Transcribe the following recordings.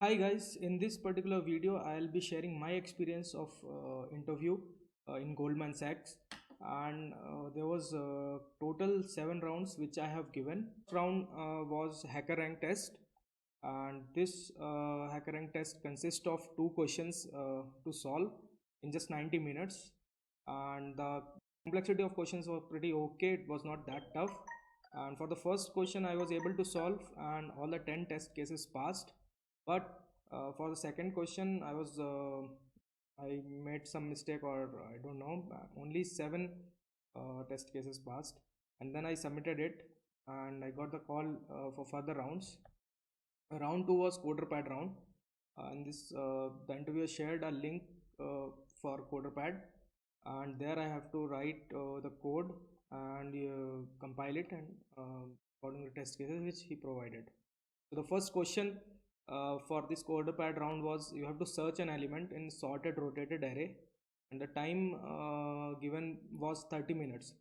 Hi guys, in this particular video I'll be sharing my experience of interview in Goldman Sachs, and there was total 7 rounds which I have given. Round was hacker rank test, and this hacker rank test consists of two questions to solve in just 90 minutes, and the complexity of questions was pretty okay. It was not that tough, and for the first question I was able to solve and all the 10 test cases passed, but for the second question I made some mistake, or I don't know, only 7 test cases passed, and then I submitted it and I got the call for further rounds. Round 2 was coderpad round, and this the interviewer shared a link for coderpad, and there I have to write the code and compile it, and according to test cases which he provided. So the first question for this coderpad round was, you have to search an element in sorted rotated array, and the time given was 30 minutes,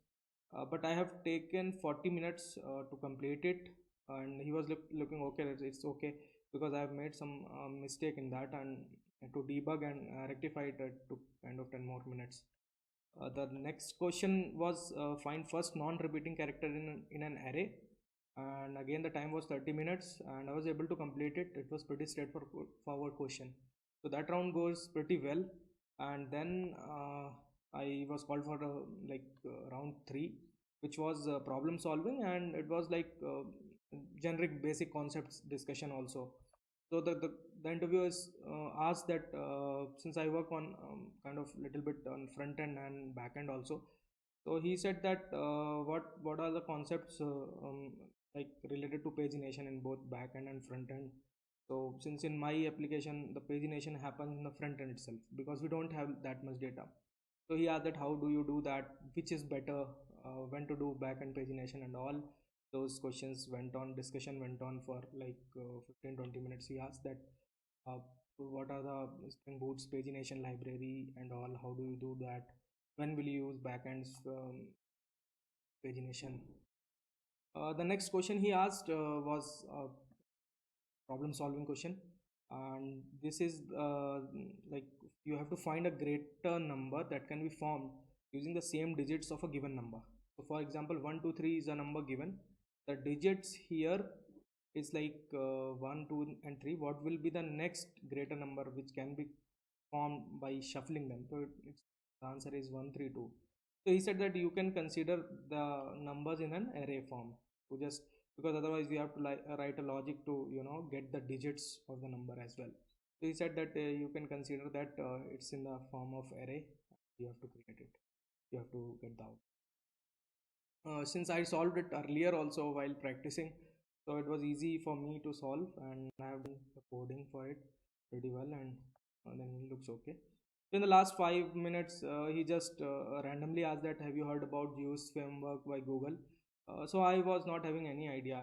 but I have taken 40 minutes to complete it, and he was looking okay, it's okay, because I have made some mistake in that, and to debug and rectify it took kind of 10 more minutes. The next question was, find first non-repeating character in an array, and again the time was 30 minutes and I was able to complete it. It was pretty straightforward question, so that round goes pretty well. And then I was called for round 3, which was problem solving, and it was like generic basic concepts discussion also. So the interviewers asked that, since I work on kind of little bit on front end and back end also, so he said that what are the concepts like related to pagination in both back end and front end. So since in my application the pagination happens in the front end itself, because we don't have that much data, so he asked that how do you do that, which is better, when to do back end pagination, and all those questions went on. Discussion went on for like 15-20 minutes. He asked that, uh, what are the Spring Boot's pagination library and all, how do you do that, when will you use backends pagination. The next question he asked was a problem solving question, and this is like, you have to find a greater number that can be formed using the same digits of a given number. So for example, 1 2 3 is a number given, the digits here is like 1 2 and 3. What will be the next greater number which can be formed by shuffling them? So the answer is 132. So he said that you can consider the numbers in an array form, to just, because otherwise you have to write a logic to get the digits of the number as well. So he said that you can consider that it's in the form of array. You have to create it, you have to get the out. Since I solved it earlier also while practicing, so it was easy for me to solve, and I have done the coding for it pretty well, and then it looks okay. In the last 5 minutes, he just randomly asked that, have you heard about Juice framework by Google? So I was not having any idea.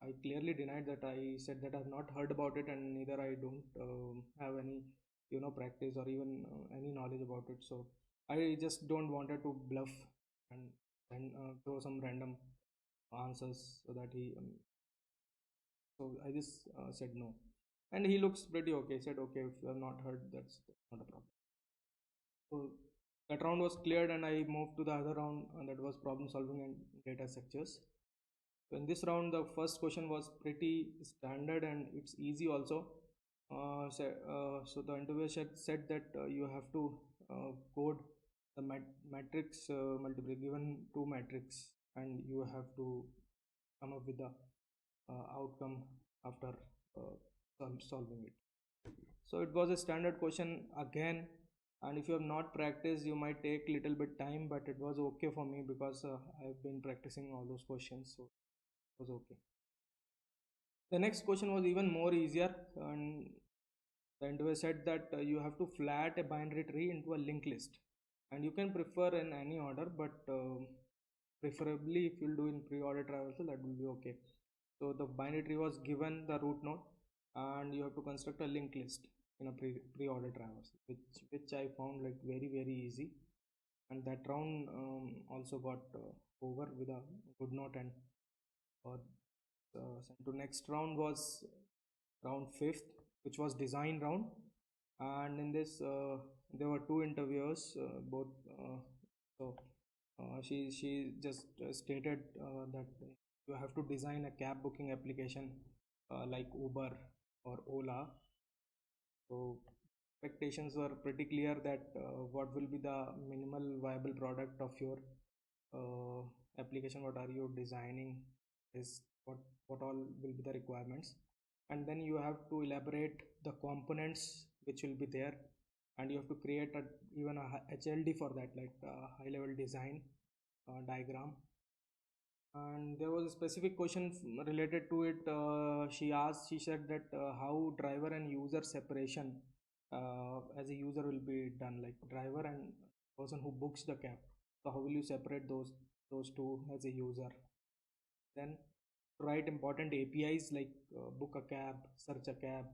I clearly denied that. I said that I've not heard about it, and neither I don't have any practice or even any knowledge about it. So I just don't wanted to bluff and throw some random answers, so that he so I just said no, and he looks pretty okay. He said, okay, if you have not heard, that's not a problem. So that round was cleared, and I moved to the other round, and that was problem solving and data structures. So in this round, the first question was pretty standard and it's easy also. So the interviewer said that you have to code the matrix multiply, given two matrix, and you have to come up with the outcome after solving it. So it was a standard question again, and if you have not practiced, you might take little bit time, but it was okay for me because I've been practicing all those questions, so it was okay. The next question was even more easier, and the interviewer said that you have to flat a binary tree into a linked list, and you can prefer in any order, but preferably if you'll do in pre-order traversal, that will be okay. So the binary tree was given the root node, and you have to construct a linked list in a pre-order traversal, which I found like very easy, and that round also got over with a good note, and sent to next round was round 5th, which was design round. And in this there were two interviewers, both so she just stated that you have to design a cab booking application like Uber or Ola. So expectations were pretty clear that what will be the minimal viable product of your uh, application, what are you designing, is what all will be the requirements, and then you have to elaborate the components which will be there, and you have to create even a HLD for that, like high level design diagram. And there was a specific question related to it. She said that how driver and user separation as a user will be done, like driver and person who books the cab. So how will you separate those two as a user? Then write important APIs like book a cab, search a cab.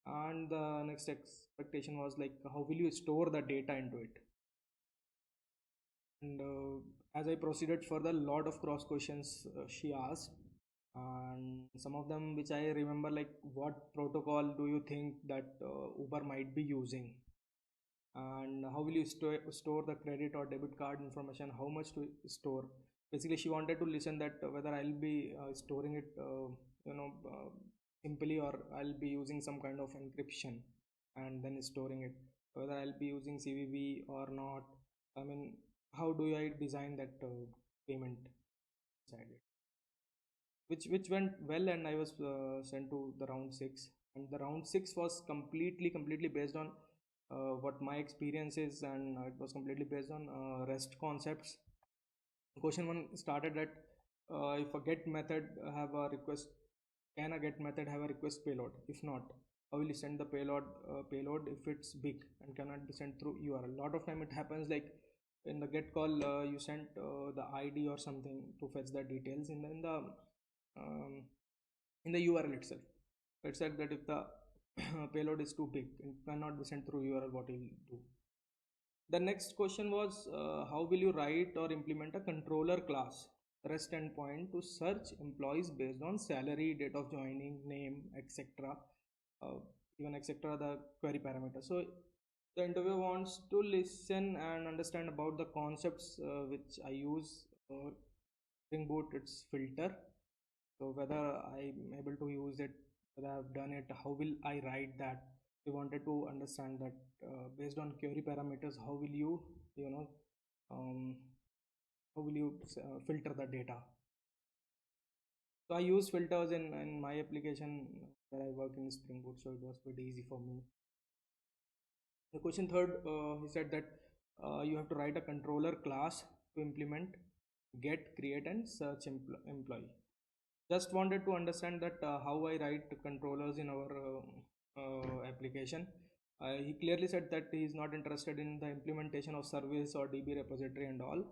And the next expectation was like how will you store the data into it? And as I proceeded further, a lot of cross questions she asked, and some of them which I remember, like what protocol do you think that Uber might be using, and how will you store the credit or debit card information, how much to store. Basically she wanted to listen that whether I'll be storing it simply, or I'll be using some kind of encryption and then storing it, whether I'll be using CVV or not. I mean, how do I design that payment inside it, which went well, and I was sent to the round 6. And the round 6 was completely based on what my experience is, and it was completely based on REST concepts. Question 1 started at if a get method have a request, can a get method have a request payload? If not, how will you send the payload if it's big and cannot be sent through URL? A lot of time it happens like in the get call you sent the ID or something to fetch the details um, in the URL itself. It said that if the payload is too big and cannot be sent through URL, what will you do? The next question was how will you write or implement a controller class REST endpoint to search employees based on salary, date of joining, name, etc. Uh, even etc. the query parameters. So the interviewer wants to listen and understand about the concepts which I use. Spring Boot, its filter. So whether I'm able to use it, whether I've done it, how will I write that? We wanted to understand that based on query parameters, how will you know um, how will you filter the data? So I use filters in my application where I work in Spring Boot, so it was pretty easy for me. The question third, he said that you have to write a controller class to implement get, create, and search employee. Just wanted to understand that how I write controllers in our application. He clearly said that he is not interested in the implementation of service or DB repository and all.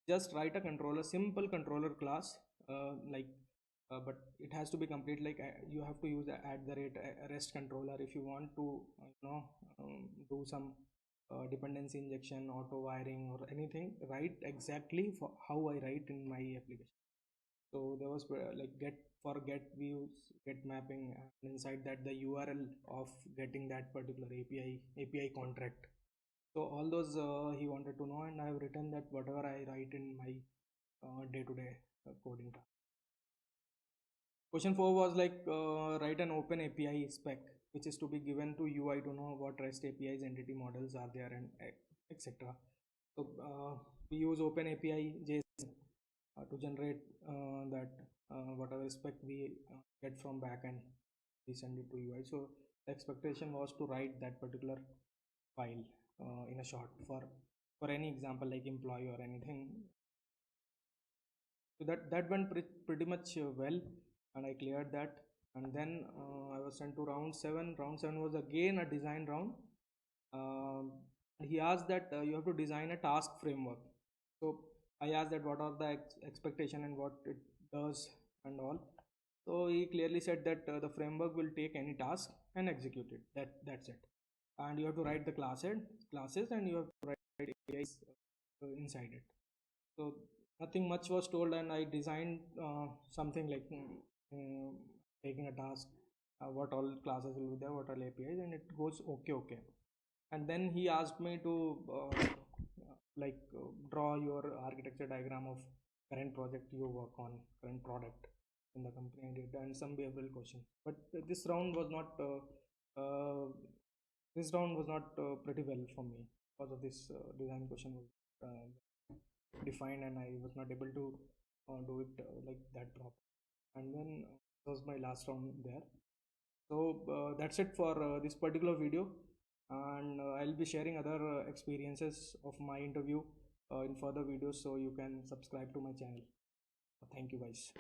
Just write a controller, simple controller class, but it has to be complete. Like you have to use at the rate REST controller if you want to, do some dependency injection, auto wiring, or anything. Write exactly for how I write in my application. So there was like get views, get mapping, and inside that the URL of getting that particular API contract. So all those he wanted to know, and I have written that whatever I write in my day-to-day coding task. Question 4 was like write an open API spec which is to be given to UI to know what REST APIs entity models are there, and etc. So we use open API JSON to generate that whatever spec we get from backend, we send it to UI. So the expectation was to write that particular file in a short for any example like employee or anything. So that went pretty much well, and I cleared that. And then I was sent to round 7. Round 7 was again a design round. Um, he asked that you have to design a task framework. So I asked that what are the expectation and what it does and all. So he clearly said that the framework will take any task and execute it. That's it. And you have to write the classes, and you have to write APIs inside it. So nothing much was told, and I designed something like taking a task what all classes will be there, what all APIs, and it goes okay. And then he asked me to draw your architecture diagram of current project you work on, current product in the company. I did, and some behavioral question. But this round was not pretty well for me because of this design question was defined, and I was not able to do it like that proper. And then was my last round there. So that's it for this particular video, and I'll be sharing other experiences of my interview in further videos, so you can subscribe to my channel. Thank you guys.